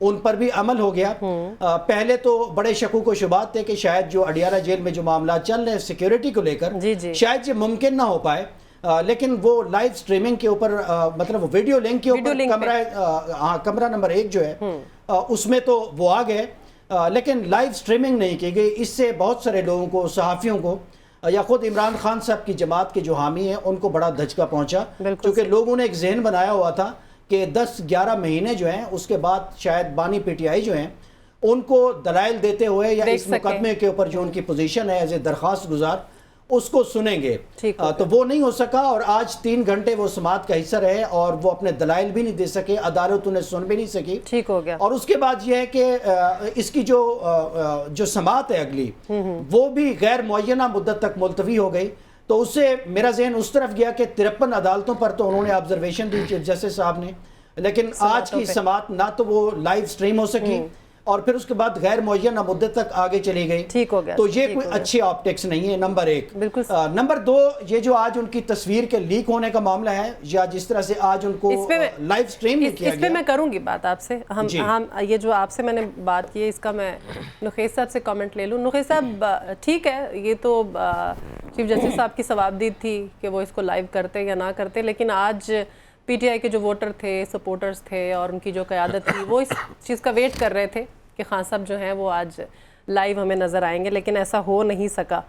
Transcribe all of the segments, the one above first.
ان پر بھی عمل ہو گیا. پہلے تو بڑے شکوک و شبہات تھے کہ شاید جو اڈیالہ جیل میں جو معاملات چل رہے ہیں سیکیورٹی کو لے کر شاید یہ ممکن نہ ہو پائے, لیکن وہ لائیو سٹریمنگ کے اوپر مطلب ویڈیو لنک کے اوپر کمرہ نمبر 1 جو ہے اس میں تو وہ آ گئے, لیکن لائیو سٹریمنگ نہیں کی گئی. اس سے بہت سارے لوگوں کو, صحافیوں کو یا خود عمران خان صاحب کی جماعت کے جو حامی ہیں ان کو بڑا دھچکا پہنچا, کیونکہ لوگوں نے ایک ذہن بنایا ہوا تھا کہ 10-11 مہینے جو ہیں اس کے بعد شاید بانی پی ٹی آئی جو ہیں ان کو دلائل دیتے ہوئے یا اس مقدمے کے اوپر جو ان کی پوزیشن ہے ایز اے درخواست گزار اس کو سنیں گے, تو وہ نہیں ہو سکا. اور آج 3 گھنٹے وہ سماعت کا حصہ رہے اور وہ اپنے دلائل بھی نہیں دے سکے, عدالت انہیں سن بھی نہیں سکی. ٹھیک ہو گیا. اور اس کے بعد یہ ہے کہ اس کی جو سماعت ہے اگلی وہ بھی غیر معینہ مدت تک ملتوی ہو گئی. تو اس سے میرا ذہن اس طرف گیا کہ 53 عدالتوں پر تو انہوں نے آبزرویشن دی چیف جسٹس صاحب نے, لیکن آج کی سماعت نہ تو وہ لائیو سٹریم ہو سکی اور پھر اس کے بعد غیر معینہ مدت تک آگے چلی گئی. ٹھیک ہو گیا. تو یہ کوئی اچھی آپٹکس نہیں ہے, نمبر 1. نمبر 2, یہ جو آج ان کی تصویر کے لیک ہونے کا معاملہ ہے یا جس طرح سے آج ان کو لائیو سٹریم نہیں کیا گیا, اس پہ میں کروں گی بات آپ سے. ہم یہ جو آپ سے میں نے بات کی ہے اس کا میں نخیز صاحب سے کامنٹ لے لوں. نخیز صاحب ٹھیک ہے, یہ تو چیف جسٹس صاحب کی ثوابدید تھی کہ وہ اس کو لائیو کرتے یا نہ کرتے, لیکن آج پی ٹی آئی کے جو ووٹر تھے, سپورٹرز تھے اور ان کی جو قیادت تھی وہ اس چیز کا ویٹ کر رہے تھے کہ خان صاحب جو ہیں وہ آج لائیو ہمیں نظر آئیں گے, لیکن ایسا ہو نہیں سکا.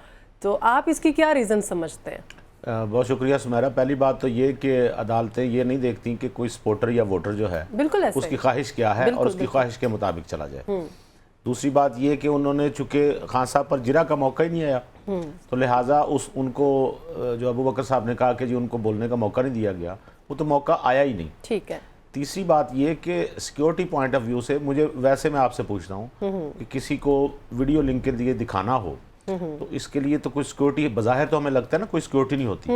تو آپ اس کی کیا ریزن سمجھتے ہیں؟ بہت شکریہ سمیرا. پہلی بات تو یہ کہ عدالتیں یہ نہیں دیکھتی کہ کوئی سپورٹر یا ووٹر جو ہے اس کی خواہش کیا ہے اور اس کی خواہش کے مطابق چلا جائے. دوسری بات یہ کہ انہوں نے چونکہ خان صاحب پر جرا کا موقع ہی نہیں آیا تو لہٰذا ان کو جو ابو بکر صاحب نے کہا کہ جی ان کو بولنے کا موقع نہیں دیا گیا, وہ تو موقع آیا ہی نہیں. ٹھیک ہے. تیسری بات یہ کہ سیکیورٹی پوائنٹ آف ویو سے مجھے ویسے میں آپ سے پوچھتا ہوں کہ کسی کو ویڈیو لنک کے لیے دکھانا ہو تو اس کے لیے تو کوئی سیکیورٹی بظاہر تو ہمیں لگتا ہے نا کوئی سیکیورٹی نہیں ہوتی,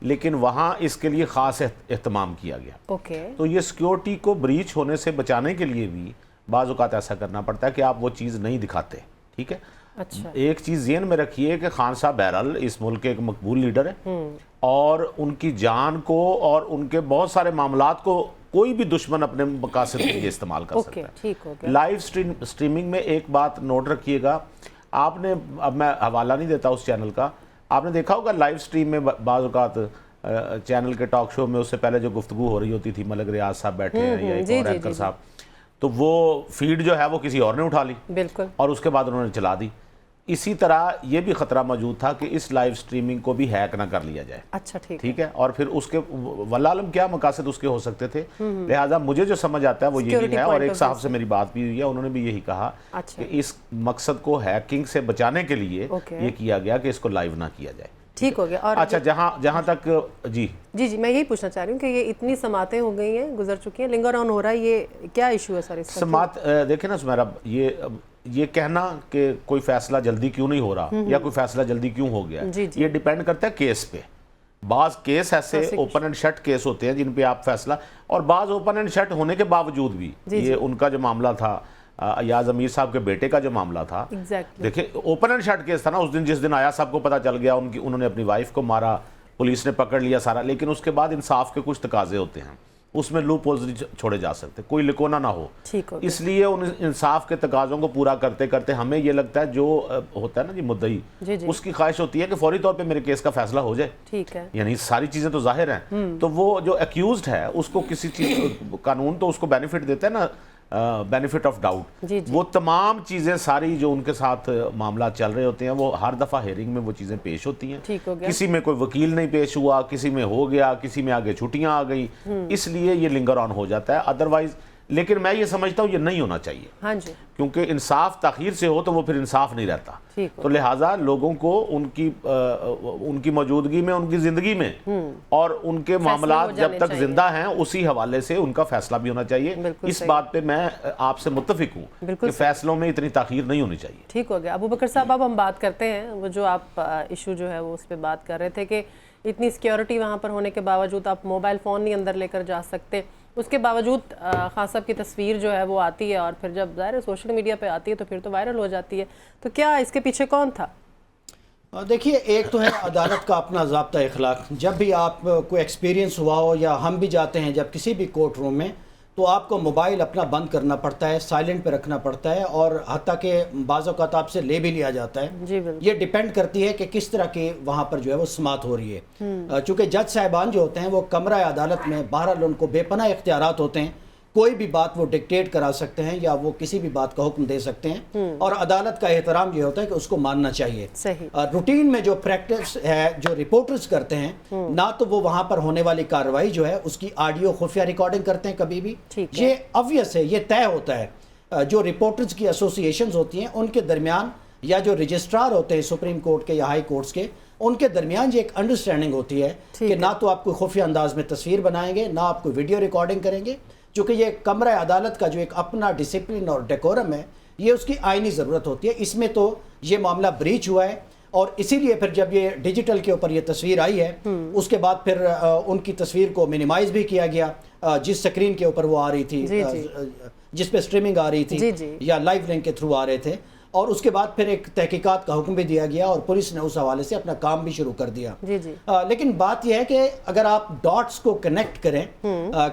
لیکن وہاں اس کے لیے خاص اہتمام کیا گیا. تو یہ سیکیورٹی کو بریچ ہونے سے بچانے کے لیے بھی بعض اوقات ایسا کرنا پڑتا ہے کہ آپ وہ چیز نہیں دکھاتے. ٹھیک ہے. ایک چیز ذہن میں رکھیے کہ خان صاحب بہرحال اس ملک کے ایک مقبول لیڈر ہے اور ان کی جان کو اور ان کے بہت سارے معاملات کو کوئی بھی دشمن اپنے مقاصد کے لیے استعمال کر سکتا ہے. لائیو سٹریمنگ میں ایک بات نوٹ رکھیے گا, آپ نے, اب میں حوالہ نہیں دیتا اس چینل کا, آپ نے دیکھا ہوگا لائیو سٹریم میں بعض اوقات چینل کے ٹاک شو میں اس سے پہلے جو گفتگو ہو رہی ہوتی تھی, ملک ریاض صاحب بیٹھے ہیں یا ایک اور اینکر صاحب, تو وہ فیڈ جو ہے وہ کسی اور نے اٹھا لی اور اس کے بعد انہوں نے چلا دی. اسی طرح یہ بھی خطرہ موجود تھا کہ اس لائیو سٹریمنگ کو بھی ہیک نہ کر لیا جائے. اچھا ٹھیک ہے. اور پھر اس کے واللہ عالم کیا مقاصد اس کے ہو سکتے تھے, لہٰذا مجھے جو سمجھ آتا ہے وہ یہی ہے. اور ایک صاحب سے میری بات بھی ہوئی ہے, انہوں نے بھی یہی کہا کہ اس مقصد کو ہیکنگ سے بچانے کے لیے یہ کیا گیا کہ اس کو لائیو نہ کیا جائے. ٹھیک ہو گیا. اور اچھا جہاں تک جی میں یہی پوچھنا چاہ رہی ہوں کہ یہ اتنی سماعتیں ہو گئی ہیں, گزر چکی ہیں, لنگر آن ہو رہا ہے, یہ کیا ایشو ہے سر اس کا؟ سماعت دیکھیں نا سمیرا, یہ کہنا کہ کوئی فیصلہ جلدی کیوں نہیں ہو رہا یا کوئی فیصلہ جلدی کیوں ہو گیا, یہ ڈیپینڈ کرتا ہے کیس پہ. بعض کیس ایسے اوپن اینڈ شٹ کیس ہوتے ہیں جن پہ آپ فیصلہ, اور بعض اوپن اینڈ شٹ ہونے کے باوجود بھی, یہ ان کا جو معاملہ تھا ایاز امیر صاحب کے بیٹے کا جو معاملہ تھا, دیکھیں اوپن اینڈ شٹ کیس تھا نا, اس دن جس دن آیا سب کو پتا چل گیا, انہوں نے اپنی وائف کو مارا, پولیس نے پکڑ لیا سارا, لیکن اس کے بعد انصاف کے کچھ تقاضے ہوتے ہیں, اس میں لوپ ہولز نہیں چھوڑے جا سکتے, کوئی لکونا نہ ہو. اس لیے ان انصاف کے تقاضوں کو پورا کرتے کرتے ہمیں یہ لگتا ہے جو ہوتا ہے نا جی مدعی, اس کی خواہش ہوتی ہے کہ فوری طور پہ میرے کیس کا فیصلہ ہو جائے. یعنی ساری چیزیں تو ظاہر ہیں, تو وہ جو ایکیوزڈ ہے اس کو کسی چیز, قانون تو اس کو بینیفٹ دیتا ہے نا, بینیفٹ آف ڈاؤٹ, وہ تمام چیزیں ساری جو ان کے ساتھ معاملات چل رہے ہوتے ہیں وہ ہر دفعہ ہیئرنگ میں وہ چیزیں پیش ہوتی ہیں. کسی میں کوئی وکیل نہیں پیش ہوا, کسی میں ہو گیا, کسی میں آگے چھٹیاں آ گئی, اس لیے یہ لنگر آن ہو جاتا ہے. ادروائز لیکن میں یہ سمجھتا ہوں یہ نہیں ہونا چاہیے, کیونکہ انصاف تاخیر سے ہو تو وہ پھر انصاف نہیں رہتا. تو لہٰذا لوگوں کو ان کی موجودگی میں, ان کی زندگی میں اور ان کے معاملات جب تک زندہ ہیں اسی حوالے سے ان کا فیصلہ بھی ہونا چاہیے. اس بات پہ میں آپ سے متفق ہوں کہ فیصلوں میں اتنی تاخیر نہیں ہونی چاہیے. ٹھیک ہو گیا. ابو بکر صاحب اب ہم بات کرتے ہیں, وہ جو آپ ایشو جو ہے وہ اس پہ بات کر رہے تھے کہ اتنی سیکیورٹی وہاں پر ہونے کے باوجود آپ موبائل فون نہیں اندر لے کر جا سکتے, اس کے باوجود خان صاحب کی تصویر جو ہے وہ آتی ہے اور پھر جب ظاہر سوشل میڈیا پہ آتی ہے تو پھر تو وائرل ہو جاتی ہے. تو کیا اس کے پیچھے کون تھا؟ دیکھیے, ایک تو ہے عدالت کا اپنا ضابطہ اخلاق. جب بھی آپ کو ایکسپیرینس ہوا ہو یا ہم بھی جاتے ہیں جب کسی بھی کورٹ روم میں, تو آپ کو موبائل اپنا بند کرنا پڑتا ہے، سائلنٹ پہ رکھنا پڑتا ہے، اور حتیٰ کہ بعض اوقات آپ سے لے بھی لیا جاتا ہے. جی بالکل. یہ ڈیپینڈ کرتی ہے کہ کس طرح کی وہاں پر جو ہے وہ سماعت ہو رہی ہے. چونکہ جج صاحبان جو ہوتے ہیں وہ کمرہ عدالت میں بہرحال ان کو بے پناہ اختیارات ہوتے ہیں، کوئی بھی بات وہ ڈکٹیٹ کرا سکتے ہیں یا وہ کسی بھی بات کا حکم دے سکتے ہیں، اور عدالت کا احترام یہ ہوتا ہے کہ اس کو ماننا چاہیے. روٹین میں جو پریکٹس ہے جو رپورٹرز کرتے ہیں، نہ تو وہ وہاں پر ہونے والی کارروائی جو ہے اس کی آڈیو خفیہ ریکارڈنگ کرتے ہیں کبھی بھی. یہ obvious ہے، یہ طے ہوتا ہے. جو رپورٹرز کی ایسوسیشنز ہوتی ہیں ان کے درمیان، یا جو رجسٹرار ہوتے ہیں سپریم کورٹ کے یا ہائی کورٹس کے، ان کے درمیان یہ ایک انڈرسٹینڈنگ ہوتی ہے کہ نہ تو آپ کوئی خفیہ انداز میں تصویر بنائیں گے، نہ آپ کوئی ویڈیو ریکارڈنگ کریں گے. چونکہ یہ کمرہ عدالت کا جو ایک اپنا ڈسپلن اور ڈیکورم ہے، یہ اس کی آئینی ضرورت ہوتی ہے. اس میں تو یہ معاملہ بریچ ہوا ہے، اور اسی لیے پھر جب یہ ڈیجیٹل کے اوپر یہ تصویر آئی ہے، اس کے بعد پھر ان کی تصویر کو منیمائز بھی کیا گیا. جس سکرین کے اوپر وہ آ رہی تھی، جس پہ سٹریمنگ آ رہی تھی یا لائیو لنک کے تھرو آ رہے تھے، اور اس کے بعد پھر ایک تحقیقات کا حکم بھی دیا گیا اور پولیس نے اس حوالے سے اپنا کام بھی شروع کر دیا. لیکن بات یہ ہے کہ اگر آپ ڈاٹس کو کنیکٹ کریں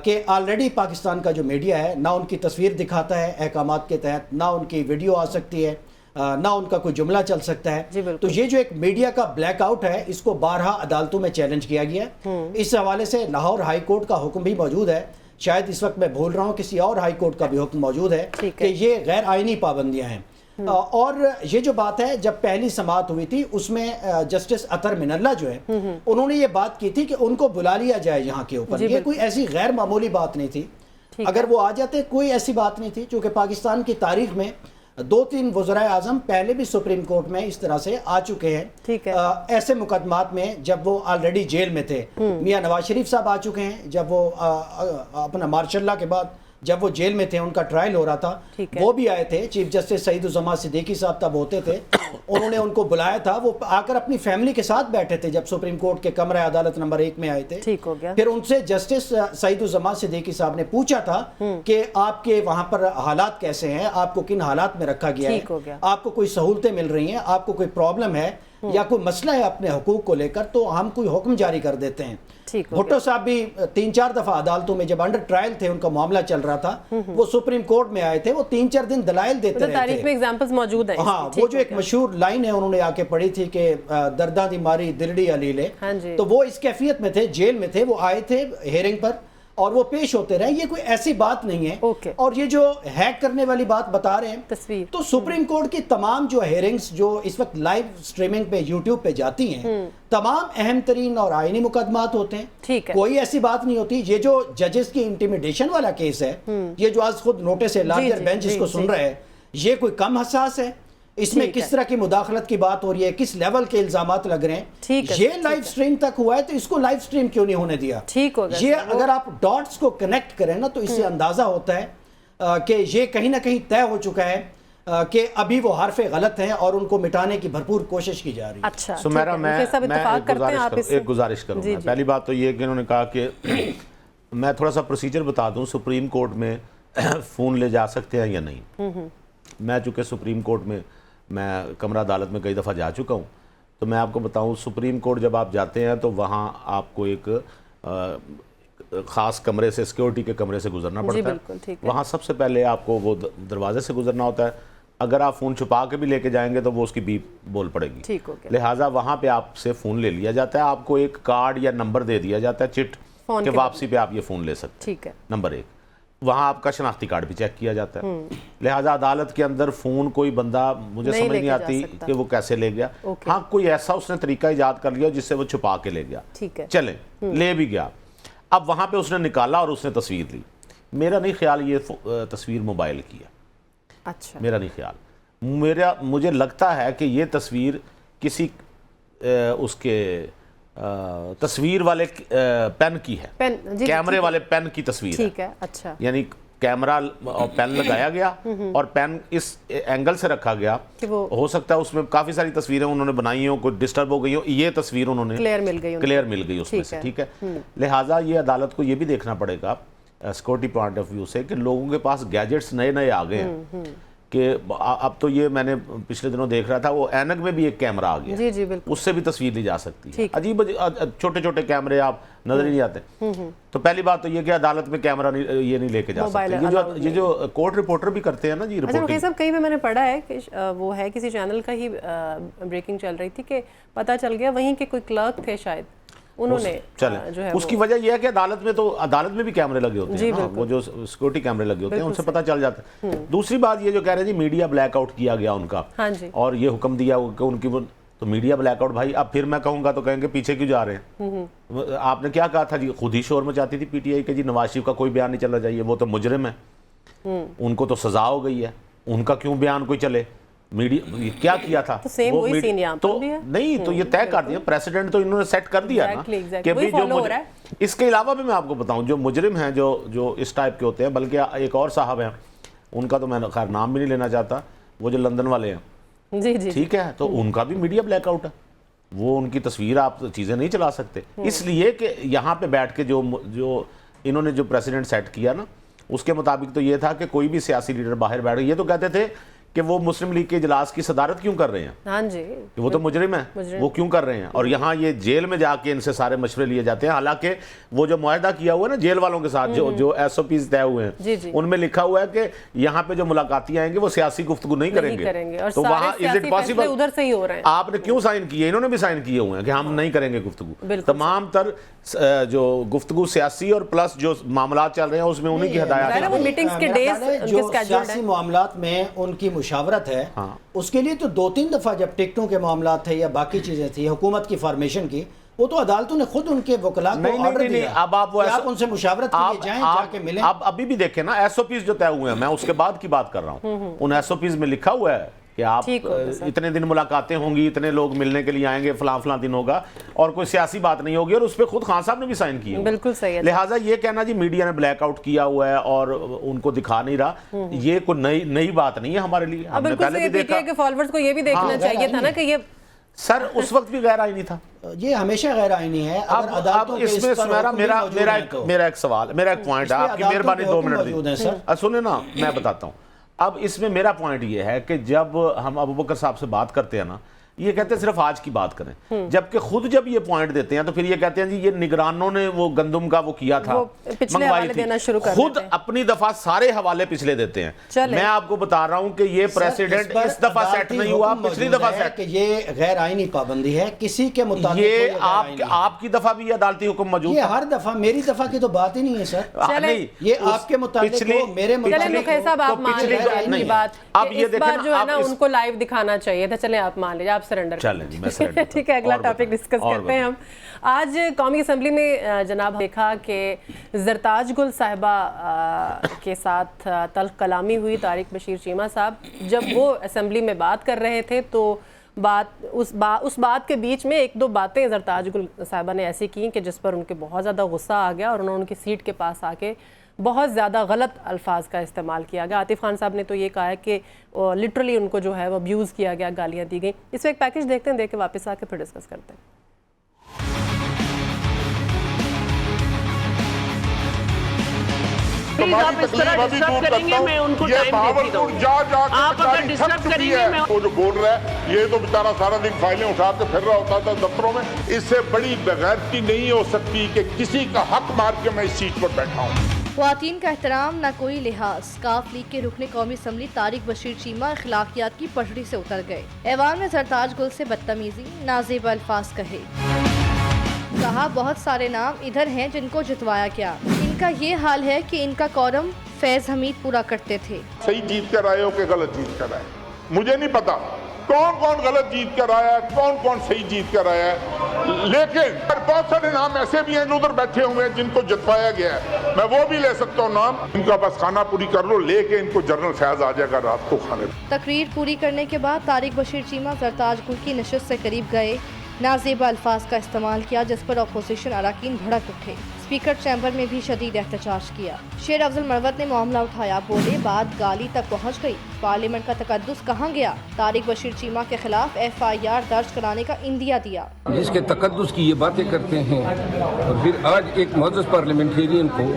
کہ آلریڈی پاکستان کا جو میڈیا ہے، نہ ان کی تصویر دکھاتا ہے احکامات کے تحت، نہ ان کی ویڈیو آ سکتی ہے، نہ ان کا کوئی جملہ چل سکتا ہے. تو یہ جو ایک میڈیا کا بلیک آؤٹ ہے، اس کو بارہا عدالتوں میں چیلنج کیا گیا ہے. اس حوالے سے لاہور ہائی کورٹ کا حکم بھی موجود ہے، شاید اس وقت میں بھول رہا ہوں، کسی اور ہائی کورٹ کا بھی حکم موجود ہے کہ یہ غیر آئینی پابندیاں ہیں. اور یہ جو بات ہے، جب پہلی سماعت ہوئی تھی اس میں جسٹس اطہر من اللہ جو ہے، انہوں نے یہ بات کی تھی کہ ان کو بلا لیا جائے یہاں کے اوپر. یہ کوئی ایسی غیر معمولی بات نہیں تھی، اگر وہ آ جاتے کوئی ایسی بات نہیں تھی. چونکہ پاکستان کی تاریخ میں 2-3 وزرائے اعظم پہلے بھی سپریم کورٹ میں اس طرح سے آ چکے ہیں ایسے مقدمات میں جب وہ آلریڈی جیل میں تھے. میاں نواز شریف صاحب آ چکے ہیں جب وہ اپنا مارش اللہ کے بعد جب وہ جیل میں تھے، ان کا ٹرائل ہو رہا تھا، وہ بھی آئے تھے. چیف جسٹس سعید الزماں صدیقی صاحب تب ہوتے تھے، انہوں نے ان کو بلایا تھا. وہ آ کر اپنی فیملی کے ساتھ بیٹھے تھے جب سپریم کورٹ کے کمرہ عدالت نمبر 1 میں آئے تھے. پھر ان سے جسٹس سعید الزماں صدیقی صاحب نے پوچھا تھا کہ آپ کے وہاں پر حالات کیسے ہیں، آپ کو کن حالات میں رکھا گیا ہے، آپ کو کوئی سہولتیں مل رہی ہیں، آپ کو کوئی پرابلم ہے یا کوئی مسئلہ ہے اپنے حقوق کو لے کر، تو ہم کوئی حکم جاری کر دیتے ہیں. بھٹو صاحب بھی 3-4 دفعہ عدالتوں میں جب انڈر ٹرائل تھے، ان کا معاملہ چل رہا تھا، وہ سپریم کورٹ میں آئے تھے. وہ 3-4 دن دلائل دیتے رہے تھے. تاریخ میں ایگزامپلز موجود ہیں. ہاں، وہ جو ایک مشہور لائن ہے انہوں نے آ کے پڑھی تھی کہ درداں دی ماری دلڑی علی لے، تو وہ اس کیفیت میں تھے، جیل میں تھے، وہ آئے تھے ہیئرنگ پر اور وہ پیش ہوتے رہے. یہ کوئی ایسی بات نہیں ہے. اور یہ جو ہیک کرنے والی بات بتا رہے ہیں تصویر، تو سپریم کورٹ کی تمام جو ہیئرنگز جو اس وقت لائیو سٹریمنگ پہ یوٹیوب پہ جاتی ہیں، تمام اہم ترین اور آئینی مقدمات ہوتے ہیں. کوئی ایسی بات نہیں ہوتی. یہ جو ججز کی انٹیمیڈیشن والا کیس ہے، یہ جو آج خود نوٹس ہے لارجر بینچ اس کو سن رہے ہیں، یہ کوئی کم حساس ہے؟ اس میں کس طرح کی مداخلت کی بات ہو رہی ہے، کس لیول کے الزامات لگ رہے ہیں. یہ لائیو سٹریم تک ہوا ہے تو اس کو لائیو سٹریم کیوں نہیں ہونے دیا؟ یہ اگر آپ ڈاٹس کو کنیکٹ کریں نا تو اس سے اندازہ ہوتا ہے کہ یہ کہیں نہ کہیں طے ہو چکا ہے کہ ابھی وہ حرف غلط ہیں اور ان کو مٹانے کی بھرپور کوشش کی جا رہی ہے. اچھا سمیرہ، میں ایک گزارش کروں گا. پہلی بات تو یہ کہ انہوں نے کہا کہ میں تھوڑا سا پروسیجر بتا دوں. سپریم کورٹ میں فون لے جا سکتے ہیں یا نہیں. میں چونکہ سپریم کورٹ میں کمرہ عدالت میں کئی دفعہ جا چکا ہوں، تو میں آپ کو بتاؤں سپریم کورٹ جب آپ جاتے ہیں تو وہاں آپ کو ایک خاص کمرے سے، سیکیورٹی کے کمرے سے گزرنا پڑتا ہے. وہاں سب سے پہلے آپ کو وہ دروازے سے گزرنا ہوتا ہے. اگر آپ فون چھپا کے بھی لے کے جائیں گے تو وہ اس کی بیپ بول پڑے گی. لہٰذا وہاں پہ آپ سے فون لے لیا جاتا ہے. آپ کو ایک کارڈ یا نمبر دے دیا جاتا ہے، چٹ، کہ واپسی پہ آپ یہ فون لے سکتے ہیں. نمبر 1. وہاں آپ کا شناختی کارڈ بھی چیک کیا جاتا ہے. لہٰذا عدالت کے اندر فون کوئی بندہ، مجھے سمجھ نہیں آتی کہ وہ کیسے لے گیا. ہاں، کوئی ایسا اس نے طریقہ ایجاد کر لیا جس سے وہ چھپا کے لے گیا. چلیں، لے بھی گیا. اب وہاں پہ اس نے نکالا اور اس نے تصویر لی. میرا نہیں خیال یہ تصویر موبائل کی ہے. اچھا، میرا نہیں خیال. مجھے لگتا ہے کہ یہ تصویر کسی اس کے تصویر والے پین کی ہے، کیمرے والے پین کی تصویر ہے. اچھا، یعنی کیمرہ اور پین لگایا گیا اور پین اس اینگل سے رکھا گیا. ہو سکتا ہے اس میں کافی ساری تصویریں انہوں نے بنائی ہوں، کوئی ڈسٹرب ہو گئی ہوں، یہ تصویر انہوں نے کلیئر مل گئی اس میں سے. ٹھیک ہے. لہٰذا یہ عدالت کو یہ بھی دیکھنا پڑے گا سیکورٹی پوائنٹ آف ویو سے کہ لوگوں کے پاس گیجٹس نئے نئے آ گئے ہیں. کہ اب تو یہ میں نے پچھلے دنوں دیکھ رہا تھا وہ اینک میں بھی ایک کیمرہ آ گیا, جی جی بالکل, اس سے بھی تصویر لی جا سکتی ہے. عجیب چھوٹے چھوٹے کیمرے آپ نظر ہی نہیں آتے. تو پہلی بات تو یہ کہ عدالت میں کیمرہ یہ نہیں لے کے جا سکتے. یہ جو کورٹ رپورٹر بھی کرتے ہیں نا جی رپورٹنگ. اچھا صاحب کہیں پہ میں نے پڑھا ہے کہ وہ ہے کسی چینل کا ہی بریکنگ چل رہی تھی کہ پتہ چل گیا وہیں کے کوئی کلرک تھے شاید, انہوں نے جو ہے اس کی وجہ یہ ہے کہ عدالت میں بھی کیمرے لگے ہوتے ہیں, وہ جو سیکورٹی کیمرے لگے ہوتے ہیں ان سے پتہ چل جاتا ہے. دوسری بات یہ جو کہہ رہے ہیں جی میڈیا بلیک آؤٹ کیا گیا ان کا, اور یہ حکم دیا کہ ان کی تو میڈیا بلیک آؤٹ بھائی اب پھر میں کہوں گا تو کہیں گے پیچھے کیوں جا رہے ہیں. آپ نے کیا کہا تھا جی, خود ہی شور مچاتی تھی پی ٹی آئی کہ جی نواز شریف کا کوئی بیان نہیں چلنا چاہیے, وہ تو مجرم ہے, ان کو تو سزا ہو گئی ہے, ان کا کیوں بیان کوئی چلے. میڈیا کیا کیا تھا تو نہیں, تو یہ طے کر دیا پریسیڈنٹ, تو انہوں نے سیٹ کر دیا نا کہ جو اس کے علاوہ بھی میں آپ کو بتاؤں جو مجرم ہیں جو اس ٹائپ کے ہوتے ہیں, بلکہ ایک اور صاحب ہیں ان کا تو میں خیر نام بھی نہیں لینا چاہتا, وہ جو لندن والے ہیں جی جی ٹھیک ہے, تو ان کا بھی میڈیا بلیک آؤٹ ہے, وہ ان کی تصویر آپ چیزیں نہیں چلا سکتے. اس لیے کہ یہاں پہ بیٹھ کے جو انہوں نے جو پریسیڈنٹ سیٹ کیا نا اس کے مطابق تو یہ تھا کہ کوئی بھی سیاسی لیڈر باہر بیٹھ, یہ تو کہتے تھے کہ وہ مسلم لیگ کے اجلاس کی صدارت کیوں کر رہے ہیں, ہاں جی وہ تو مجرم ہیں, وہ کیوں کر رہے ہیں, اور یہاں یہ جیل میں جا کے ان سے سارے مشورے لیے جاتے ہیں. حالانکہ وہ جو معاہدہ کیا ہوا ہے نا جیل والوں کے ساتھ, جو ایس او پیز طے ہوئے ہیں ان میں لکھا ہوا ہے کہ یہاں پہ جو ملاقاتی آئیں گے وہ سیاسی گفتگو نہیں کریں گے, تو وہاں از اٹ پاسبل ادھر سے ہی ہو رہے ہیں. آپ نے کیوں سائن کیے, انہوں نے بھی سائن کیے ہوئے ہیں کہ ہم نہیں کریں گے گفتگو. تمام تر جو گفتگو سیاسی اور پلس جو معاملات چل رہے ہیں اس میں انہیں کی ہدایات جو سیاسی معاملات میں ان کی مشاورت ہے اس کے لیے تو 2-3 دفعہ جب ٹکٹوں کے معاملات تھے یا باقی چیزیں تھی حکومت کی فارمیشن کی, وہ تو عدالتوں نے خود ان کے وکلاء کو آرڈر دیا اب آپ ان سے مشاورت کے لیے جائیں, جا کے ملیں. اب ابھی بھی دیکھیں نا ایس او پیز جو طے ہوئے ہیں, میں اس کے بعد کی بات کر رہا ہوں, ان ایس او پیز میں لکھا ہوا ہے کہ آپ اتنے دن ملاقاتیں ہوں گی, اتنے لوگ ملنے کے لیے آئیں گے, فلاں دن ہوگا, اور کوئی سیاسی بات نہیں ہوگی, اور اس پہ خود خان صاحب نے بھی سائن کیے. بالکل صحیح ہے. لہٰذا یہ کہنا جی میڈیا نے بلیک آؤٹ کیا ہوا ہے اور ان کو دکھا نہیں رہا, یہ کوئی نئی بات نہیں ہے ہمارے لیے. ہم نے پہلے بھی دیکھا کہ فالوورز کو یہ بھی دیکھنا چاہیے تھا نا کہ یہ سر اس وقت بھی غیر آئینی تھا, یہ ہمیشہ غیر آئینی ہے. اب اس میں میرا ایک سوال, میرا ایک پوائنٹ ہے, آپ کی مہربانی 2 منٹ دی سنیں نا, میں بتاتا ہوں. اب اس میں میرا پوائنٹ یہ ہے کہ جب ہم ابوبکر صاحب سے بات کرتے ہیں نا, یہ کہتے ہیں صرف آج کی بات کریں, جبکہ خود جب یہ پوائنٹ دیتے ہیں تو پھر یہ کہتے ہیں جی یہ نگرانوں نے وہ گندم کا وہ کیا تھا, منگوائی تھی, خود اپنی دفعہ سارے حوالے پچھلے دیتے ہیں. میں آپ کو بتا رہا ہوں کہ یہ پریسیڈنٹ اس دفعہ سیٹ نہیں ہوا, پچھلی دفعہ سیٹ, کہ یہ غیر آئینی پابندی ہے کسی کے مطابق. یہ آپ کی دفعہ بھی یہ عدالتی حکم موجود, یہ ہر دفعہ, میری دفعہ کی تو بات ہی نہیں ہے سر. یہ آپ کے مطابق میرے مطابق. اب یہ دیکھیں جو ہے نا ان کو لائیو دکھانا چاہیے تھا. چلیں آپ مان لیجیے, آپ سرنڈر. ٹھیک ہے, اگلا ٹاپک ڈسکس کرتے ہیں ہم. آج قومی اسمبلی میں جناب دیکھا کہ زرتاج گل صاحبہ کے ساتھ تلخ کلامی ہوئی. طارق بشیر چیمہ صاحب جب وہ اسمبلی میں بات کر رہے تھے تو اس بات کے بیچ میں 1-2 باتیں زرتاج گل صاحبہ نے ایسی کی کہ جس پر ان کے بہت زیادہ غصہ آ گیا, اور انہوں نے ان کی سیٹ کے پاس آ کے بہت زیادہ غلط الفاظ کا استعمال کیا گیا. عاطف خان صاحب نے تو یہ کہا ہے کہ لٹرلی ان کو جو ہے وہ ابیوز کیا گیا, گالیاں دی گئیں. اس میں ایک پیکج دیکھتے ہیں, دیکھ کے واپس آ کے پھر ڈسکس کرتے ہیں. آپ اس طرح ڈسٹرب کریں گے, میں ان کو ٹائم دیتی رہوں گی. آپ اگر ڈسٹرب کریں گے, میں وہ جو بول رہا ہے یہ تو بیچارہ سارا دن فائلیں اٹھا کے پھر رہا ہوتا تھا دفتروں میں. اس سے بڑی بغیرتی نہیں ہو سکتی کہ کسی کا حق مار کے میں اس سیٹ پر بیٹھا ہوں. خواتین کا احترام نہ کوئی لحاظ. کاف لیگ کے رکن قومی اسمبلی طارق بشیر چیمہ اخلاقیات کی پٹڑی سے اتر گئے. ایوان میں زرتاج گل سے بدتمیزی, نازیبا الفاظ کہے. کہا بہت سارے نام ادھر ہیں جن کو جتوایا گیا, ان کا یہ حال ہے کہ ان کا کورم فیض حمید پورا کرتے تھے. صحیح جیت کر آئے ہو کہ غلط جیت کر آئے, مجھے نہیں پتا کون غلط جیت کر آیا ہے, کون صحیح جیت کر آیا ہے, لیکن بہت سارے نام ایسے بھی ہیں جو ادھر بیٹھے ہوئے ہیں جن کو جتوایا گیا ہے. میں وہ بھی لے سکتا ہوں نام, ان کا بس کھانا پوری کر لو, لے کے ان کو جنرل فیض آ جائے گا رات کو کھانے. تقریر پوری کرنے کے بعد طارق بشیر چیمہ زرتاج گل کی نشست سے قریب گئے. نازیبا الفاظ کا استعمال کیا جس پر اپوزیشن اراکین بھڑک اٹھے. اسپیکر چیمبر میں بھی شدید احتجاج کیا. شیر افضل مروت نے معاملہ اٹھایا, بولے بات گالی تک پہنچ گئی, پارلیمنٹ کا تقدس کہاں گیا. طارق بشیر چیمہ کے خلاف FIR درج کرانے کا عندیہ دیا. جس کے تقدس کی یہ باتیں کرتے ہیں, اور پھر آج ایک معزز پارلیمنٹرین کو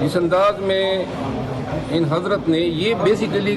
اس انداز میں ان حضرت نے یہ بیسیکلی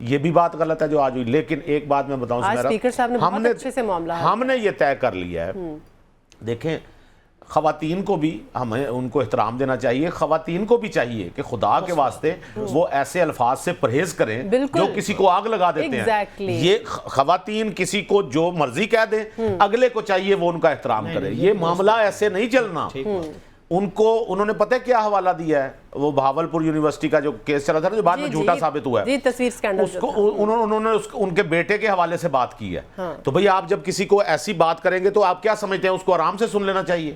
یہ بھی بات غلط ہے جو آج ہوئی. لیکن ایک بات میں بتاؤں آج اسپیکر صاحب نے بہت اچھے سے معاملہ ہم نے یہ طے کر لیا ہے. دیکھیں خواتین کو بھی ہمیں ان کو احترام دینا چاہیے. خواتین کو بھی چاہیے کہ خدا کے واسطے وہ ایسے الفاظ سے پرہیز کریں جو کسی کو آگ لگا دیتے ہیں. یہ خواتین کسی کو جو مرضی کہہ دیں, اگلے کو چاہیے وہ ان کا احترام کرے. یہ معاملہ ایسے نہیں چلنا. انہوں نے پتہ کیا حوالہ دیا ہے, وہ بھاولپور یونیورسٹی کا جو کیس چلا تھا جو بعد میں جھوٹا ثابت ہوا ہے, اس کو انہوں نے ان کے بیٹے کے حوالے سے بات کی ہے. تو بھئی آپ جب کسی کو ایسی بات کریں گے تو آپ کیا سمجھتے ہیں, اس کو آرام سے سن لینا چاہیے.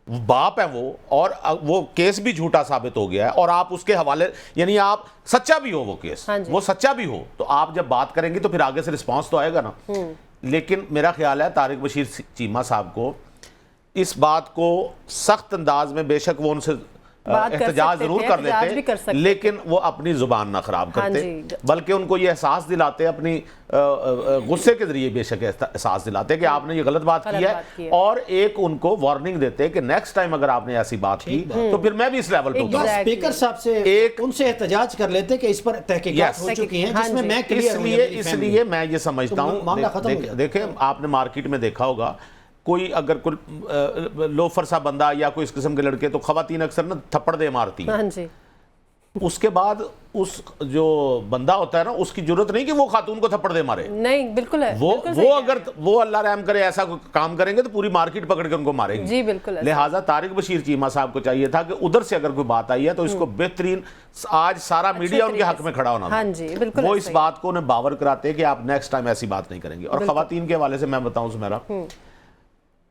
باپ ہے وہ, اور وہ کیس بھی جھوٹا ثابت ہو گیا ہے, اور آپ اس کے حوالے, یعنی آپ سچا بھی ہو وہ کیس, وہ سچا بھی ہو, تو آپ جب بات کریں گے تو پھر آگے سے رسپانس تو آئے گا نا. لیکن میرا خیال ہے طارق بشیر چیمہ صاحب کو اس بات کو سخت انداز میں, بے شک وہ ان سے احتجاج ضرور کر لیتے, لیکن وہ اپنی زبان نہ خراب کرتے, بلکہ ان کو یہ احساس دلاتے, اپنی غصے کے ذریعے بے شک احساس دلاتے کہ آپ نے یہ غلط بات کی ہے, اور ایک ان کو وارننگ دیتے کہ نیکسٹ ٹائم اگر آپ نے ایسی بات کی تو پھر میں بھی اس لیول پہ اتروں. اسپیکر صاحب سے ان سے احتجاج کر لیتے کہ اس پر تحقیقات ہو چکی ہیں, جس میں میں کلیئر ہوں. اس لیے میں یہ سمجھتا ہوں, دیکھیں آپ نے مارکیٹ میں دیکھا ہوگا, کوئی اگر کوئی لوفر سا بندہ یا کوئی اس قسم کے لڑکے, تو خواتین اکثر نا تھپڑ دے مارتی ہیں. اس کے بعد اس جو بندہ ہوتا ہے نا, اس کی ضرورت نہیں کہ وہ خاتون کو تھپڑ دے مارے. نہیں, بالکل ہے. وہ اگر وہ اللہ رحم کرے ایسا کام کریں گے تو پوری مارکیٹ پکڑ کے ان کو مارے گی. جی بالکل. لہٰذا طارق بشیر چیمہ صاحب کو چاہیے تھا کہ ادھر سے اگر کوئی بات آئی ہے تو اس کو بہترین, آج سارا میڈیا ان کے حق میں کھڑا ہونا تھا, وہ اس بات کو انہیں باور کراتے کہ آپ نیکسٹ ٹائم ایسی بات نہیں کریں گے. اور خواتین کے حوالے سے میں بتاؤں سمیرا,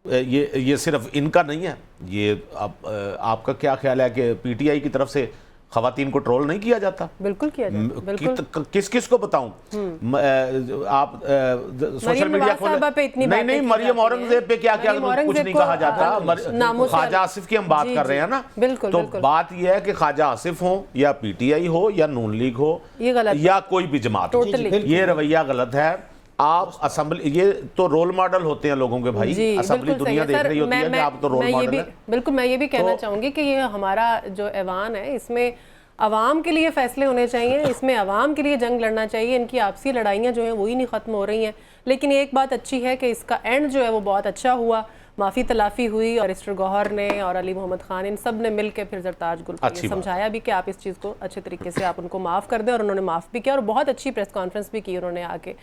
یہ صرف ان کا نہیں ہے, یہ آپ کا کیا خیال ہے کہ پی ٹی آئی کی طرف سے خواتین کو ٹرول نہیں کیا جاتا؟ بالکل کیا جاتا. کس کو بتاؤں, آپ سوشل میڈیا کھولیں, نہیں مریم اورنگزیب پہ کیا کچھ نہیں کہا جاتا. خواجہ آصف کی ہم بات کر رہے ہیں نا, تو بات یہ ہے کہ خواجہ آصف ہوں یا پی ٹی آئی ہو یا نون لیگ ہو یا کوئی بھی جماعت ہو, یہ رویہ غلط ہے. آپ اسمبلی, یہ تو رول ماڈل ہوتے ہیں لوگوں کے بھائی, اسمبلی دنیا دیکھ رہی ہوتی ہے کہ آپ تو رول ماڈل ہیں. بالکل, میں یہ بھی کہنا چاہوں گی کہ یہ ہمارا جو ایوان ہے, اس میں عوام کے لیے فیصلے ہونے چاہیے, اس میں عوام کے لیے جنگ لڑنا چاہیے. ان کی آپسی لڑائیاں جو ہیں وہی نہیں ختم ہو رہی ہیں. لیکن ایک بات اچھی ہے کہ اس کا اینڈ جو ہے وہ بہت اچھا ہوا, معافی تلافی ہوئی, اور اسٹر گوہر نے اور علی محمد خان ان سب نے مل کے پھر زرتاج گل کو یہ سمجھایا بھی کہ آپ اس چیز کو اچھے طریقے سے آپ ان کو معاف کر دیں, اور انہوں نے معاف بھی کیا, اور بہت اچھی پریس کانفرنس بھی کی انہوں نے آ کے,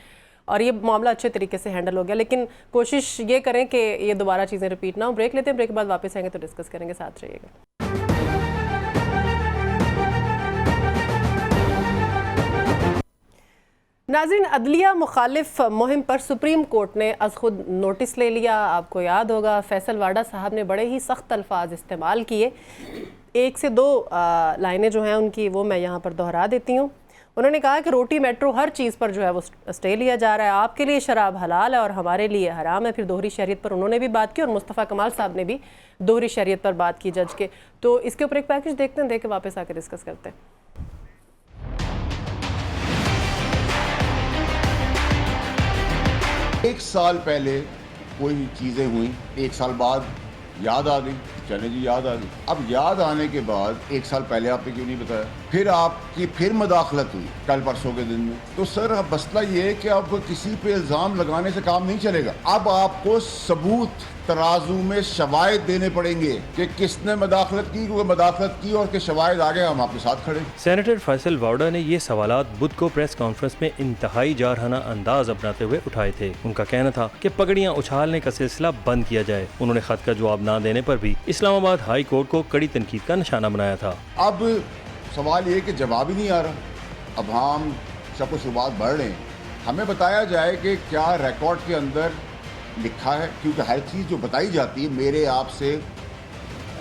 اور یہ معاملہ اچھے طریقے سے ہینڈل ہو گیا. لیکن کوشش یہ کریں کہ یہ دوبارہ چیزیں ریپیٹ نہ ہوں. بریک لیتے ہیں, بریک کے بعد واپس آئیں گے تو ڈسکس کریں گے, ساتھ رہیے گا. ناظرین, عدلیہ مخالف مہم پر سپریم کورٹ نے از خود نوٹس لے لیا. آپ کو یاد ہوگا فیصل واڈا صاحب نے بڑے ہی سخت الفاظ استعمال کیے. 1 سے 2 لائنیں جو ہیں ان کی وہ میں یہاں پر دہرا دیتی ہوں. انہوں نے کہا کہ روٹی میٹرو ہر چیز پر جو ہے وہ اسٹے لیا جا رہا ہے. آپ کے لیے شراب حلال ہے اور ہمارے لیے حرام ہے. پھر دوہری شریعت پر انہوں نے بھی بات کی, اور مصطفیٰ کمال صاحب نے بھی دوہری شریعت پر بات کی جج کے. تو اس کے اوپر ایک پیکج دیکھتے ہیں, دیکھ کے واپس آ کے ڈسکس کرتے ہیں. ایک سال پہلے کوئی چیزیں ہوئیں, 1 سال بعد یاد آ گئی, چلے جی یاد آ گئی. اب یاد آنے کے بعد 1 سال پہلے آپ نے کیوں نہیں بتایا؟ پھر آپ کی پھر مداخلت ہوئی کل پرسوں کے دن میں. تو سر اب مسئلہ یہ ہے کہ اب کسی پہ الزام لگانے سے کام نہیں چلے گا. اب آپ کو ثبوت ترازو میں شواہد دینے پڑیں گے کہ کس نے مداخلت کی, کیونکہ مداخلت کی اور کہ شواہد آگے ہم آپ کے ساتھ کھڑے. سینیٹر فیصل واڈا نے یہ سوالات بدھ کو پریس کانفرنس میں انتہائی جارحانہ انداز اپناتے ہوئے اٹھائے تھے. ان کا کہنا تھا کہ پگڑیاں اچھالنے کا سلسلہ بند کیا جائے. انہوں نے خط کا جواب نہ دینے پر بھی اسلام آباد ہائی کورٹ کو کڑی تنقید کا نشانہ بنایا تھا. اب سوال یہ کہ جواب ہی نہیں آ رہا. اب ہم شک و شبہات بڑھ رہے ہیں. ہمیں بتایا جائے کہ کیا ریکارڈ کے اندر لکھا ہے, کیونکہ ہر چیز جو بتائی جاتی ہے میرے آپ سے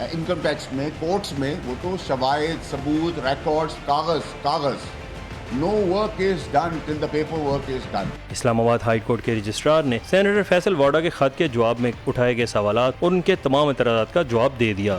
انکم ٹیکس میں, کورٹس میں, وہ تو شواہد, ثبوت, ریکارڈز, کاغذ. No work is done till the paperwork is done. اسلام آباد ہائی کورٹ کے رجسٹرار نے سینیٹر فیصل واڈا کے خط کے جواب میں اٹھائے گئے سوالات اور ان کے تمام اعتراضات کا جواب دے دیا.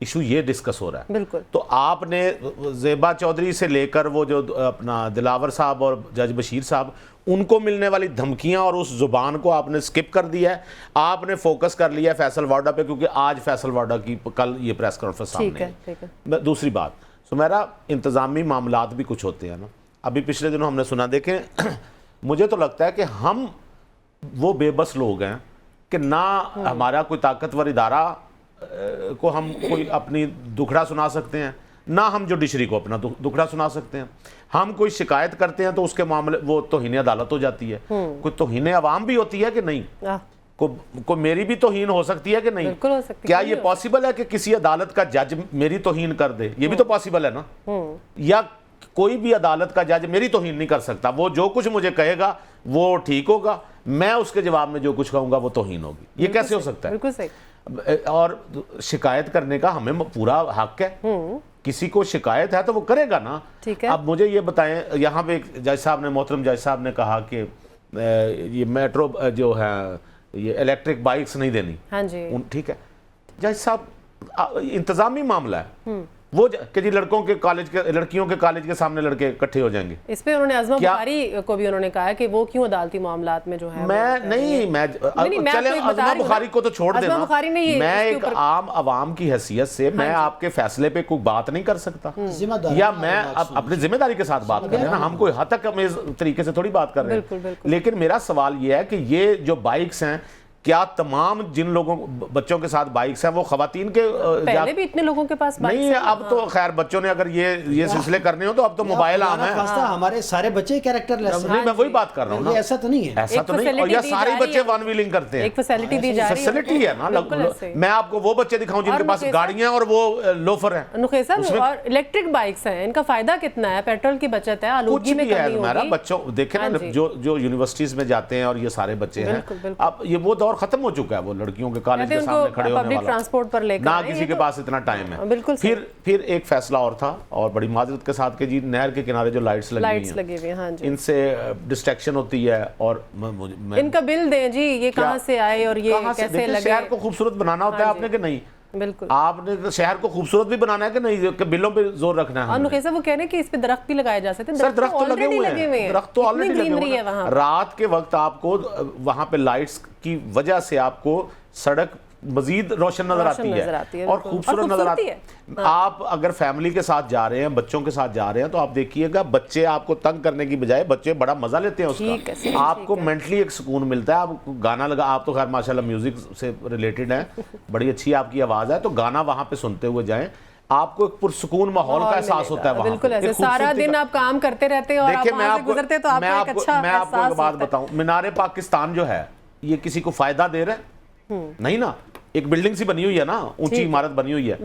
ایشو یہ ڈسکس ہو رہا ہے. بالکل. تو آپ نے زیبا چودھری سے لے کر وہ جو اپنا دلاور صاحب اور جج بشیر صاحب, ان کو ملنے والی دھمکیاں اور اس زبان کو آپ نے سکپ کر دیا ہے. آپ نے فوکس کر لیا ہے فیصل وارڈا پہ, کیونکہ آج فیصل وارڈا کی کل یہ پریس کانفرنس سامنے ہے. دوسری بات سمیرا, انتظامی معاملات بھی کچھ ہوتے ہیں نا. ابھی پچھلے دنوں ہم نے سنا, دیکھیں مجھے تو لگتا ہے کہ ہم وہ بے بس لوگ ہیں کہ نہ ہمارا کوئی طاقتور ادارہ کو ہم کوئی اپنی دکھڑا سنا سکتے ہیں, نہ ہم جوڈیشری کو اپنا دکھڑا سنا سکتے ہیں. ہم کوئی شکایت کرتے ہیں تو اس کے معاملے وہ توہین عدالت ہو جاتی ہے. کوئی توہین عوام بھی ہوتی ہے کہ نہیں, کو میری بھی توہین ہو سکتی ہے کہ نہیں. کیا یہ پاسبل ہے کہ کسی عدالت کا جج میری توہین کر دے؟ یہ بھی تو پاسبل ہے نا. یا کوئی بھی عدالت کا جج میری توہین نہیں کر سکتا. وہ جو کچھ مجھے کہے گا وہ ٹھیک ہوگا, میں اس کے جواب میں جو کچھ کہوں گا وہ توہین ہوگی. یہ کیسے ہو سکتا ہے؟ بالکل صحیح. اور شکایت کرنے کا ہمیں پورا حق ہے. کسی کو شکایت ہے تو وہ کرے گا نا. اب مجھے یہ بتائیں, یہاں پہ جج صاحب نے, محترم جج صاحب نے کہا کہ یہ میٹرو جو ہے یہ الیکٹرک بائکس نہیں دینی. ہاں جی ٹھیک ہے جج صاحب, انتظامی معاملہ ہے وہ کہ جی لڑکوں کے کالج کے, لڑکیوں کے کالج کے سامنے لڑکے اکٹھے ہو جائیں گے. اس پہ انہوں نے عظمہ بخاری کو بھی انہوں نے کہا کہ وہ کیوں عدالتی معاملات میں جو ہے چلیں عظمہ بخاری کو تو چھوڑ دینا, میں ایک عام عوام کی حیثیت سے میں آپ کے فیصلے پہ کوئی بات نہیں کر سکتا, یا میں اپنی ذمہ داری کے ساتھ بات کر رہے ہیں. ہم کوئی حد تک طریقے سے تھوڑی بات کر رہے ہیں. لیکن میرا سوال یہ ہے کہ یہ جو بائکس ہیں, کیا تمام جن لوگوں بچوں کے ساتھ بائکس ہیں وہ خواتین کے پہلے بھی اتنے لوگوں کے پاس بائکس نہیں؟ اب تو خیر بچوں نے اگر یہ سلسلے کرنے ہو تو اب تو موبائل عام ہے. ہمارے سارے بچے کیریکٹر لیس ہیں. میں وہی بات کر رہا ہوں نا, ایسا تو نہیں ہے, ایسا تو نہیں. اور یہ سارے بچے ون ویلنگ کرتے ہیں, ایک فیسلٹی دی جا رہی ہے. فیسلٹی ہے نا. میں آپ کو وہ بچے دکھاؤں جن کے پاس گاڑیاں اور وہ لوفر ہیں. نخیل صاحب, اور الیکٹرک بائکس ہیں, ان کا فائدہ کتنا ہے؟ پیٹرول کی بچت ہے, آلودگی میں کمی ہوگی. بچوں دیکھیں نا, جو یونیورسٹیز میں جاتے ہیں اور یہ سارے بچے ہیں, اب یہ وہ دور ختم ہو چکا ہے وہ لڑکیوں کے کالج کے سامنے کھڑے ہونے والا, ٹرانسپورٹ پر لے کر نہ کسی کے پاس اتنا ٹائم ہے. پھر ایک فیصلہ اور تھا, اور بڑی معذرت کے ساتھ کہ جی نہر کے کنارے جو لائٹس لگی ہوئی ہیں ان سے ڈسٹریکشن ہوتی ہے, اور ان کا بل دیں جی, یہ کہاں سے آئے اور یہ کیسے لگے. شہر کو خوبصورت بنانا ہوتا ہے آپ نے کہ نہیں؟ بالکل. آپ نے شہر کو خوبصورت بھی بنانا ہے کہ نہیں, کہ بلوں پہ زور رکھنا ہے. اور نخیل صاحب وہ کہہ رہے ہیں کہ اس پہ درخت بھی لگائے جا سکتے ہیں. سر درخت تو لگے ہوئے ہیں, درخت تو آلریڈی لگے ہوئے ہیں. رات کے وقت آپ کو وہاں پہ لائٹس کی وجہ سے آپ کو سڑک مزید روشن نظر آتی ہے اور خوبصورت نظر آتی ہے. آپ اگر فیملی کے ساتھ جا رہے ہیں, بچوں کے ساتھ جا رہے ہیں, تو آپ دیکھیے گا بچے آپ کو تنگ کرنے کی بجائے بچے بڑا مزہ لیتے ہیں اس کا. آپ کو مینٹلی ایک سکون ملتا ہے. آپ گانا لگا, آپ تو خیر ماشاءاللہ میوزک سے ریلیٹڈ ہیں, بڑی اچھی آپ کی آواز ہے, تو گانا وہاں پہ سنتے ہوئے جائیں, آپ کو ایک پرسکون ماحول کا احساس ہوتا ہے وہاں. بالکل ایسے سارا دن آپ کام کرتے رہتے ہیں اور آپ وہاں سے گزرتے تو آپ کو ایک اچھا میں آپ کو ایک بات بتاؤں, مینار پاکستان جو ہے یہ کسی کو فائدہ دے رہا ہے نہیں نا. ایک بلڈنگ سی بنی ہوئی ہے نا, اونچی عمارت بنی ہوئی ہے,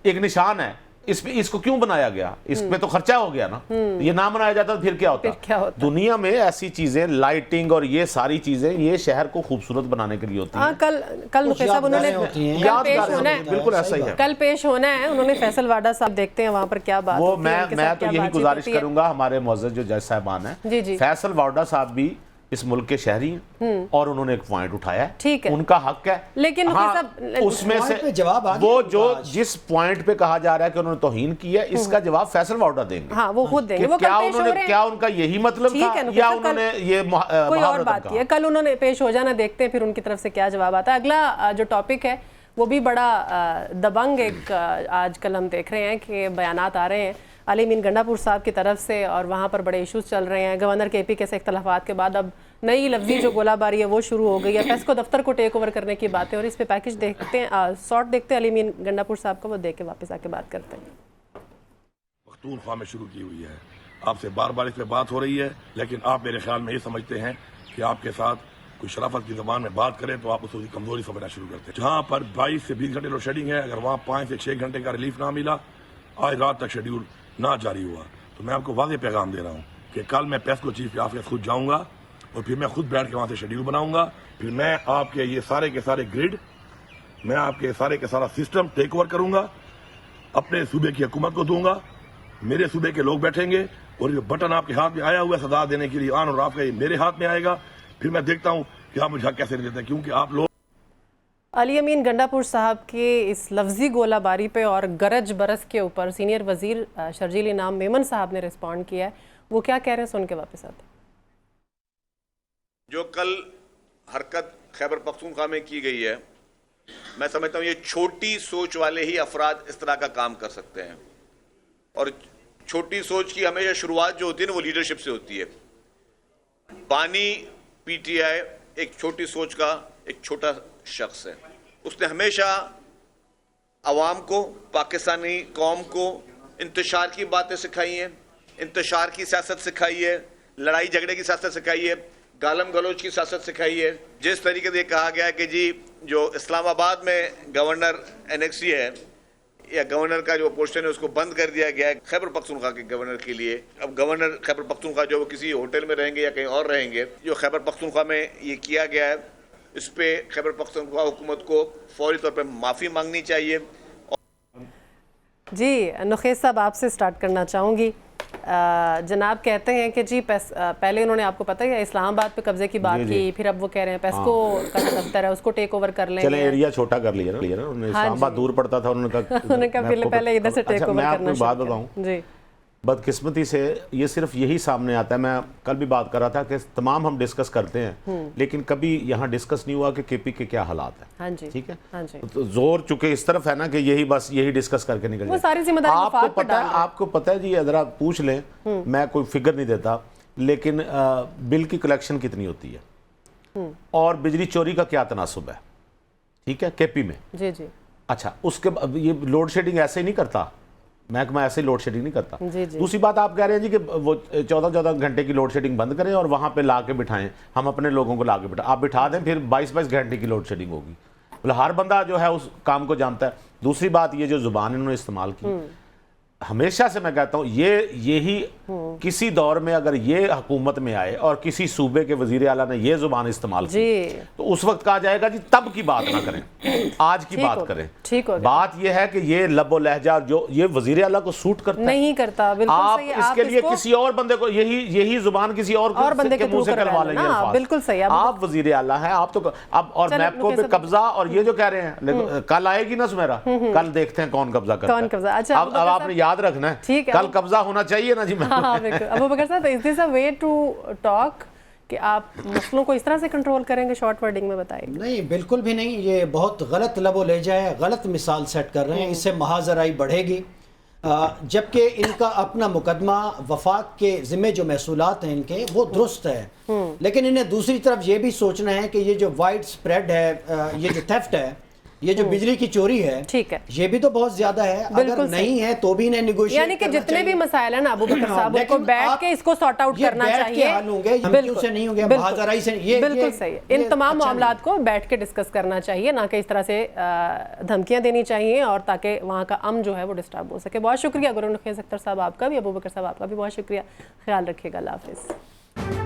ایک نشان ہے. اس کو کیوں بنایا گیا؟ اس پہ تو خرچہ ہو گیا نا. یہ نہ بنایا جاتا تو پھر کیا ہوتا؟ دنیا میں ایسی چیزیں, لائٹنگ اور یہ ساری چیزیں, یہ شہر کو خوبصورت بنانے کے لیے ہوتی ہیں. کل نخیل صاحب انہوں نے بالکل ایسا ہی ہے, کل پیش ہونا ہے. انہوں نے فیصل وارڈا صاحب, دیکھتے ہیں وہاں پر کیا بات وہ میں تو یہی گزارش کروں گا ہمارے معزز جو جج صاحبان ہیں, فیصل وارڈا صاحب بھی اس ملک کے شہری ہیں اور انہوں نے ایک پوائنٹ اٹھایا ہے, ان کا حق ہے. لیکن اس میں سے وہ جو جس پوائنٹ پہ کہا جا رہا ہے کہ انہوں نے توہین کی ہے, اس کا جواب فیصل وارڈا دیں گے. ہاں وہ خود دیں گے. کیا ان کا یہی مطلب تھا یا انہوں نے یہ کوئی اور بات ہے؟ کل انہوں نے پیش ہو جانا, دیکھتے ہیں پھر ان کی طرف سے کیا جواب آتا ہے. اگلا جو ٹاپک ہے وہ بھی بڑا دبنگ ایک آج کل ہم دیکھ رہے ہیں کہ بیانات آ رہے ہیں علی امین گنڈا پور صاحب کی طرف سے, اور وہاں پر بڑے ایشوز چل رہے ہیں. گورنر کے پی کے سے اختلافات کے بعد اب نئی لفظی جو گولہ باری ہے وہ شروع ہو گئی ہے. پیسکو دفتر کو ٹیک اوور کرنے کی باتیں, اور اس پہ پیکج دیکھتے ہیں, شارٹ دیکھتے ہیں علی امین گنڈا پور صاحب کو, وہ دیکھ کے واپس آ کے بات کرتے ہیں. پختونخوا میں شروع کی ہوئی ہے, آپ سے بار بار اس پہ بات ہو رہی ہے, لیکن آپ میرے خیال میں یہ سمجھتے ہیں کہ آپ کے ساتھ کوئی شرافت کی زبان میں بات کریں تو آپ اس کی کمزوری سمجھنا شروع کرتے ہیں. جہاں پر 22 سے 20 گھنٹے لوڈ شیڈنگ ہے, اگر وہاں 5 سے 6 گھنٹے کا ریلیف نہ ملا, آج رات تک شیڈیول نہ جاری ہوا, تو میں آپ کو واضح پیغام دے رہا ہوں کہ کل میں پیسکو چیف آفس خود جاؤں گا اور پھر میں خود بیٹھ کے وہاں سے شیڈیول بناؤں گا. پھر میں آپ کے یہ سارے کے سارے گریڈ, میں آپ کے سارے کے سارا سسٹم ٹیک اوور کروں گا, اپنے صوبے کی حکومت کو دوں گا. میرے صوبے کے لوگ بیٹھیں گے اور یہ بٹن آپ کے ہاتھ میں آیا ہوا ہے سزا دینے کے لیے آن اور آپ کا, یہ میرے ہاتھ میں آئے گا. پھر میں دیکھتا ہوں کہ آپ مجھے حق کیسے نہیں دیتے, کیونکہ آپ لوگ علی امین گنڈاپور صاحب کے اس لفظی گولہ باری پہ اور گرج برس کے اوپر سینئر وزیر شرجیل انعام میمن صاحب نے رسپونڈ کیا ہے، وہ کیا کہہ رہے ہیں، سن کے واپس آتے ہیں۔ جو کل حرکت خیبر پختونخوا میں کی گئی ہے، میں سمجھتا ہوں یہ چھوٹی سوچ والے ہی افراد اس طرح کا کام کر سکتے ہیں، اور چھوٹی سوچ کی ہمیشہ شروعات جو ہوتی ہے نا وہ لیڈرشپ سے ہوتی ہے۔ بانی پی ٹی آئی ایک چھوٹی سوچ کا ایک چھوٹا شخص ہے، اس نے ہمیشہ عوام کو، پاکستانی قوم کو انتشار کی باتیں سکھائی ہیں، انتشار کی سیاست سکھائی ہے، لڑائی جھگڑے کی سیاست سکھائی ہے، گالم گلوچ کی سیاست سکھائی ہے۔ جس طریقے سے کہا گیا ہے کہ جی جو اسلام آباد میں گورنر انیکسی ہے یا گورنر کا جو پوزیشن ہے اس کو بند کر دیا گیا ہے خیبر پختونخوا کے گورنر کے لیے، اب گورنر خیبر پختونخوا جو وہ کسی ہوٹل میں رہیں گے یا کہیں اور رہیں گے، جو خیبر پختونخوا میں یہ کیا گیا ہے اس پہ خیبر پختونخوا حکومت کو فوری طور پہ معافی مانگنی چاہیے۔ جی نخیز صاحب آپ سے سٹارٹ کرنا چاہوں گی۔ جناب کہتے ہیں کہ جی پہلے انہوں نے آپ کو پتہ ہے اسلام آباد پہ قبضے کی بات کی، پھر اب وہ کہہ رہے ہیں پیسکو کا دفتر ہے اس کو ٹیک اوور کر لیں گے، چلیں ایریا چھوٹا کر لیا نا، انہوں نے اسلام آباد دور پڑتا تھا، انہوں نے کہا پہلے ادھر سے ٹیک اوور میں آپ کرنا کو بات بتاؤں، جی بدقسمتی سے یہ صرف یہی سامنے آتا ہے، میں کل بھی بات کر رہا تھا کہ تمام ہم ڈسکس کرتے ہیں لیکن کبھی یہاں ڈسکس نہیں ہوا کہ کے پی کے کیا حالات ہیں، ٹھیک ہے، تو زور چونکہ اس طرف ہے نا کہ یہی بس یہی ڈسکس کر کے نکل جائے۔ ساری ذمہ داری آپ کو پتہ ہے جی، ذرا پوچھ لیں، میں کوئی فگر نہیں دیتا لیکن بل کی کلیکشن کتنی ہوتی ہے اور بجلی چوری کا کیا تناسب ہے، ٹھیک ہے، کے پی میں، جی جی، اچھا اس کے یہ لوڈ شیڈنگ ایسے ہی نہیں کرتا، محکمہ ایسے لوڈ شیڈنگ نہیں کرتا۔ دوسری بات آپ کہہ رہے ہیں جی کہ وہ 14 گھنٹے کی لوڈ شیڈنگ بند کریں اور وہاں پہ لا کے بٹھائیں، ہم اپنے لوگوں کو لا کے بٹھائیں، آپ بٹھا دیں پھر 22 گھنٹے کی لوڈ شیڈنگ ہوگی، مطلب ہر بندہ جو ہے اس کام کو جانتا ہے۔ دوسری بات یہ جو زبان انہوں نے استعمال کی، ہمیشہ سے میں کہتا ہوں یہی کسی دور میں اگر یہ حکومت میں آئے اور کسی صوبے کے وزیر اعلیٰ نے یہ زبان استعمال کی تو اس وقت کہا جائے گا جی تب کی بات نہ کریں، آج کی بات کریں۔ بات یہ ہے کہ یہ لب و لہجہ جو یہ وزیر اعلیٰ کو سوٹ کرتا نہیں کرتا، آپ اس کے لیے کسی اور بندے کو یہی زبان کسی اور بندے کے منہ سے کروا لیں گے، بالکل صحیح، آپ وزیر اعلیٰ ہیں، آپ تو اب اور میپ کو پہ قبضہ اور یہ جو کہہ رہے ہیں کل آئے گی نا سمیرا، کل دیکھتے ہیں کون قبضہ کرتا ہے، اب آپ نے یاد رکھنا ہے کل قبضہ ہونا چاہیے نا جی۔ ابو بکر صاحب is this a way to talk کہ آپ مسئلوں کو اس طرح سے کنٹرول کریں گے؟ شارٹ ورڈنگ میں بتائیں۔ نہیں بالکل بھی نہیں، یہ بہت غلط لب و لہجہ ہے، غلط مثال سیٹ کر رہے ہیں، اس سے محاذرائی بڑھے گی، جبکہ ان کا اپنا مقدمہ وفاق کے ذمہ جو محصولات ہیں ان کے وہ درست ہے، لیکن انہیں دوسری طرف یہ بھی سوچنا ہے کہ یہ جو وائڈ سپریڈ ہے، یہ جو تھیفٹ ہے، یہ جو بجلی کی چوری ہے، ٹھیک ہے، یہ بھی تو بہت زیادہ ہے، اگر نہیں ہے تو بھی انہیں نیگوشیٹ یعنی کہ جتنے بھی مسائل ہیں نا ابو بکر صاحب ان کو بیٹھ کے اس کو سارٹ آؤٹ کرنا چاہیے، بالکل صحیح، ان تمام معاملات کو بیٹھ کے ڈسکس کرنا چاہیے، نہ کہ اس طرح سے دھمکیاں دینی چاہیے اور تاکہ وہاں کا امن جو ہے وہ ڈسٹرب ہو سکے۔ بہت شکریہ گورنر نخیز اختر صاحب آپ کا بھی، ابو بکر صاحب آپ کا بھی بہت شکریہ، خیال رکھیے گا، اللہ حافظ۔